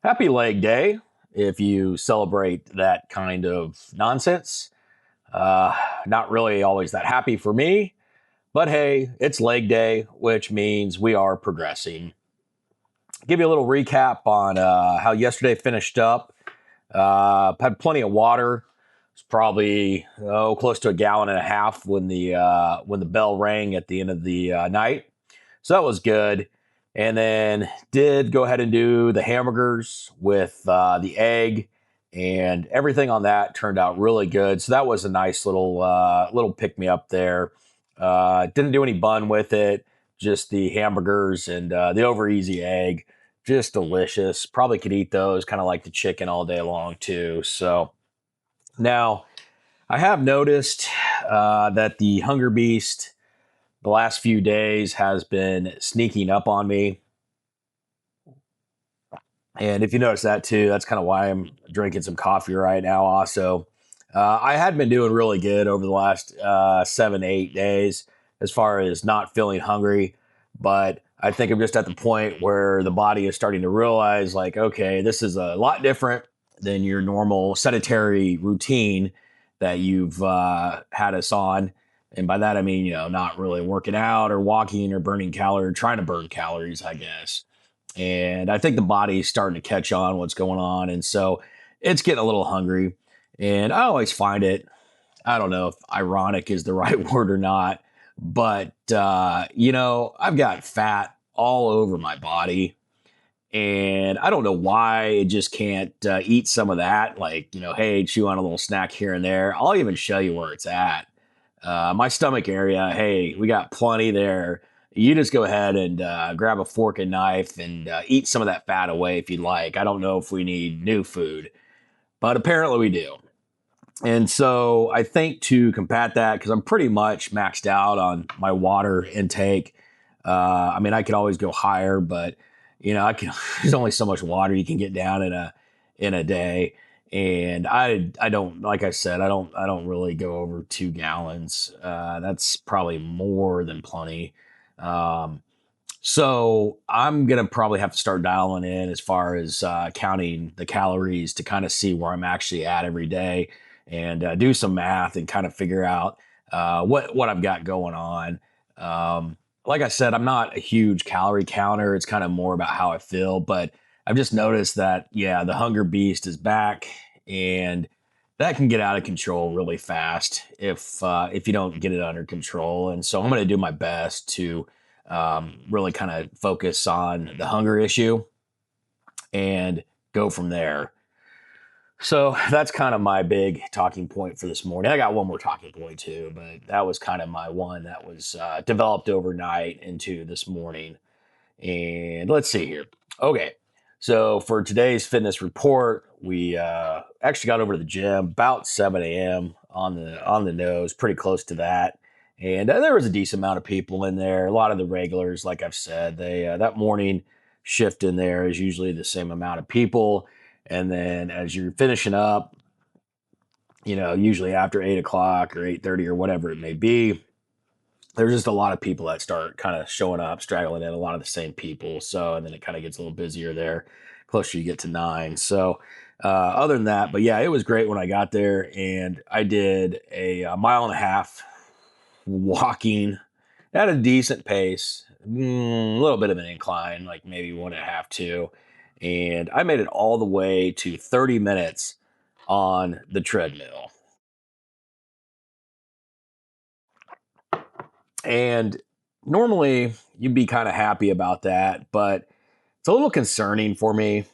Happy leg day if you celebrate that kind of nonsense. Uh, Not really always that happy for me, but hey, it's leg day, which means we are progressing. Give you a little recap on how yesterday finished up. Had plenty of water. It's probably close to a gallon and a half when the bell rang at the end of the night. So that was good. And then did go ahead and do the hamburgers with the egg, and everything on that turned out really good. So that was a nice little pick me up there. Didn't do any bun with it, just the hamburgers and the over easy egg. Just delicious. Probably could eat those kind of like the chicken all day long too. So now I have noticed that the Hunger Beast the last few days has been sneaking up on me. And if you notice that too, that's kind of why I'm drinking some coffee right now, also. I had been doing really good over the last 7, 8 days as far as not feeling hungry. But I think I'm just at the point where the body is starting to realize, like, okay, this is a lot different than your normal sedentary routine that you've had us on. And by that, I mean, not really working out or walking or burning calories, trying to burn calories, I guess. And I think the body's starting to catch on what's going on. And so it's getting a little hungry. And I always find it, I don't know if ironic is the right word or not, but, I've got fat all over my body. And I don't know why I just can't eat some of that. Like, hey, chew on a little snack here and there. I'll even show you where it's at. My stomach area, hey, we got plenty there. You just go ahead and grab a fork and knife and eat some of that fat away if you'd like. I don't know if we need new food, but apparently we do. And so I think to combat that, because I'm pretty much maxed out on my water intake. I mean, I could always go higher, but I can. There's only so much water you can get down in a day, and I don't, like I said, I don't really go over 2 gallons. That's probably more than plenty. Um, so I'm gonna probably have to start dialing in as far as counting the calories to kind of see where I'm actually at every day, and do some math and kind of figure out what I've got going on. Like I said, I'm not a huge calorie counter. It's kind of more about how I feel, but I've just noticed that the hunger beast is back, and that can get out of control really fast if you don't get it under control. And so I'm going to do my best to really kind of focus on the hunger issue and go from there. So that's kind of my big talking point for this morning. I got one more talking point too, but that was kind of my one that was developed overnight into this morning. And let's see here. Okay. So for today's fitness report, we actually got over to the gym about 7 a.m. on the nose, pretty close to that. And there was a decent amount of people in there. A lot of the regulars, like I've said, they that morning shift in there is usually the same amount of people. And then as you're finishing up, usually after 8 o'clock or 8:30 or whatever it may be, there's just a lot of people that start kind of showing up, straggling in, a lot of the same people. So, and then it kind of gets a little busier there closer you get to 9. So, other than that, but yeah, it was great when I got there, and I did a mile and a half walking at a decent pace, a little bit of an incline, like maybe 1.5, 2. And I made it all the way to 30 minutes on the treadmill. And normally you'd be kind of happy about that, but it's a little concerning for me.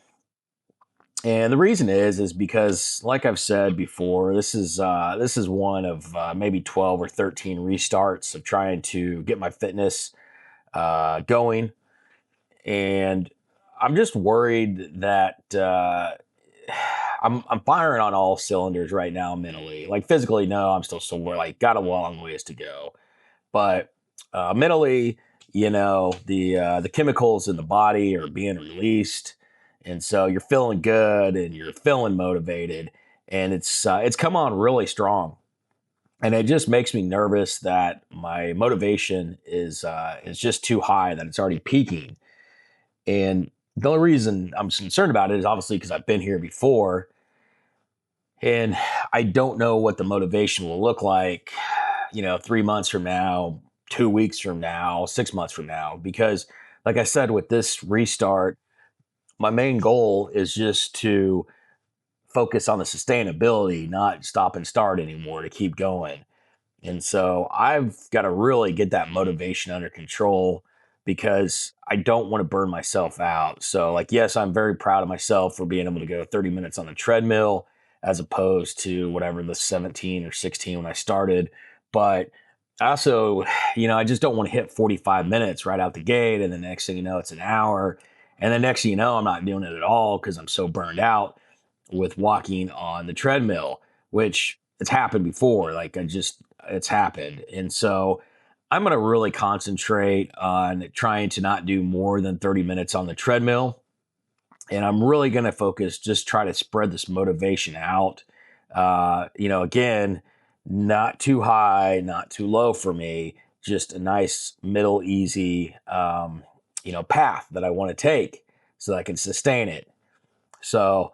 And the reason is because, like I've said before, this is one of maybe 12 or 13 restarts of trying to get my fitness going, and I'm just worried that I'm firing on all cylinders right now mentally. Like physically, no, I'm still sore. Like got a long ways to go, but mentally, the chemicals in the body are being released, and so you're feeling good and you're feeling motivated, and it's come on really strong, and it just makes me nervous that my motivation is just too high, that it's already peaking. And The only reason I'm concerned about it is obviously because I've been here before, and I don't know what the motivation will look like, 3 months from now, 2 weeks from now, 6 months from now. Because, like I said, with this restart, my main goal is just to focus on the sustainability, not stop and start anymore, to keep going. And so I've got to really get that motivation under control because I don't want to burn myself out. So, like, yes, I'm very proud of myself for being able to go 30 minutes on the treadmill as opposed to whatever the 17 or 16 when I started. But I also, I just don't want to hit 45 minutes right out the gate. And the next thing you know, it's an hour. And the next thing you know, I'm not doing it at all because I'm so burned out with walking on the treadmill, which it's happened before. It's happened. And so I'm going to really concentrate on trying to not do more than 30 minutes on the treadmill. And I'm really going to focus, just try to spread this motivation out. Again, not too high, not too low for me, just a nice middle, easy, path that I want to take so that I can sustain it. So,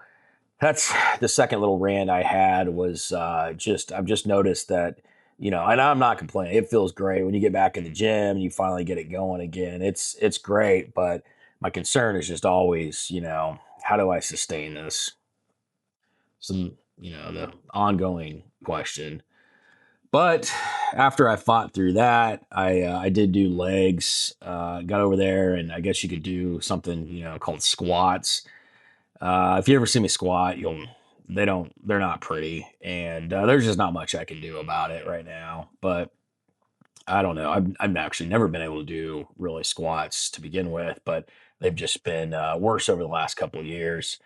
that's the second little rant I had was I've just noticed that, and I'm not complaining. It feels great when you get back in the gym and you finally get it going again. It's great, but my concern is just always, how do I sustain this? The ongoing question. But after I fought through that, I did do legs, got over there, and I guess you could do something, called squats. If you ever see me squat, they're not pretty, and there's just not much I can do about it right now. But I don't know. I've actually never been able to do really squats to begin with, but they've just been worse over the last couple of years.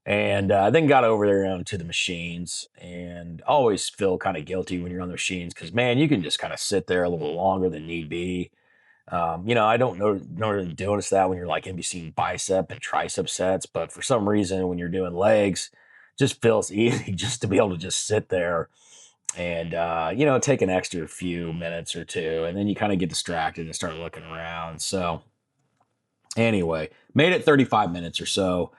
And then got over there onto the machines, and always feel kind of guilty when you're on the machines because man, you can just kind of sit there a little longer than need be. I don't know notice that when you're like in between bicep and tricep sets, but for some reason when you're doing legs, just feels easy just to be able to just sit there and take an extra few minutes or two, and then you kind of get distracted and start looking around. So anyway, made it 35 minutes or so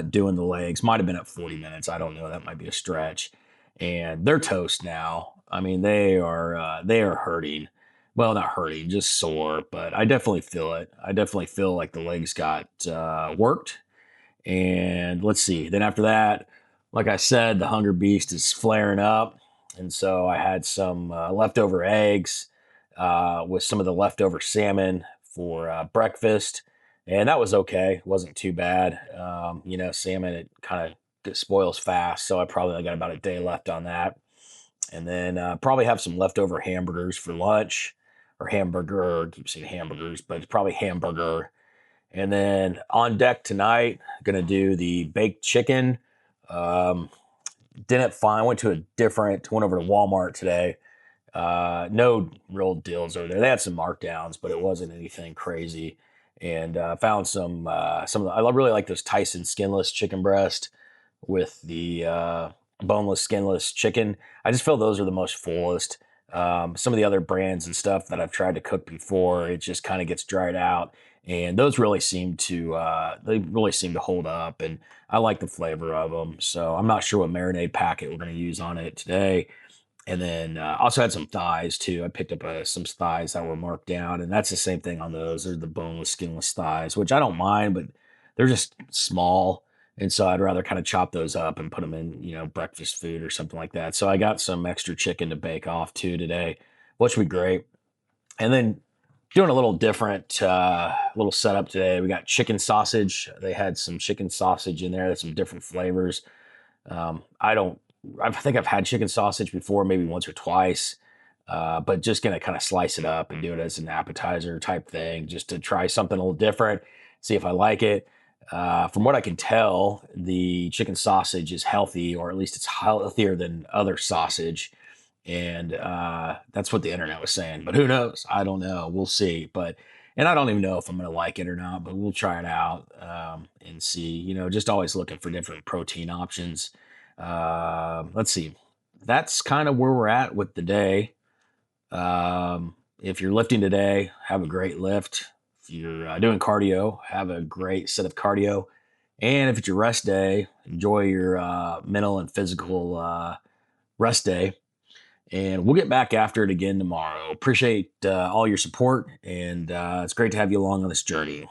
doing the legs. Might have been at 40 minutes. I don't know. That might be a stretch. And they're toast now. I mean, they are hurting. Well, not hurting, just sore. But I definitely feel it. I definitely feel like the legs got worked. And let's see. Then after that, like I said, the hunger beast is flaring up. And so I had some leftover eggs with some of the leftover salmon for breakfast. And that was okay. It wasn't too bad. Salmon, it kind of spoils fast. So I probably got about a day left on that. And then probably have some leftover hamburgers for lunch or hamburger. I keep saying hamburgers, but it's probably hamburger. And then on deck tonight, gonna do the baked chicken. Um, didn't find. Went over to Walmart today. No real deals over there. They had some markdowns, but it wasn't anything crazy. And found some of the. I really like those Tyson skinless chicken breast with the boneless, skinless chicken. I just feel those are the most fullest. Some of the other brands and stuff that I've tried to cook before, it just kind of gets dried out, and those really seem to hold up, and I like the flavor of them. So I'm not sure what marinade packet we're going to use on it today. And then also had some thighs too. I picked up some thighs that were marked down, and that's the same thing on those. They're the boneless, skinless thighs, which I don't mind, but they're just small, and so I'd rather kind of chop those up and put them in, breakfast food or something like that. So I got some extra chicken to bake off too today, which would be great. And then doing a little different little setup today. We got chicken sausage. They had some chicken sausage in there. That's some different flavors. I don't. I think I've had chicken sausage before, maybe once or twice, but just gonna kind of slice it up and do it as an appetizer type thing, just to try something a little different, see if I like it. From what I can tell, the chicken sausage is healthy, or at least it's healthier than other sausage, and that's what the internet was saying. But who knows? I don't know. We'll see. And I don't even know if I'm gonna like it or not, but we'll try it out and see. Just always looking for different protein options. Let's see. That's kind of where we're at with the day. If you're lifting today, have a great lift. you're doing cardio, have a great set of cardio. And if it's your rest day, enjoy your mental and physical rest day. And we'll get back after it again tomorrow. Appreciate all your support, and it's great to have you along on this journey.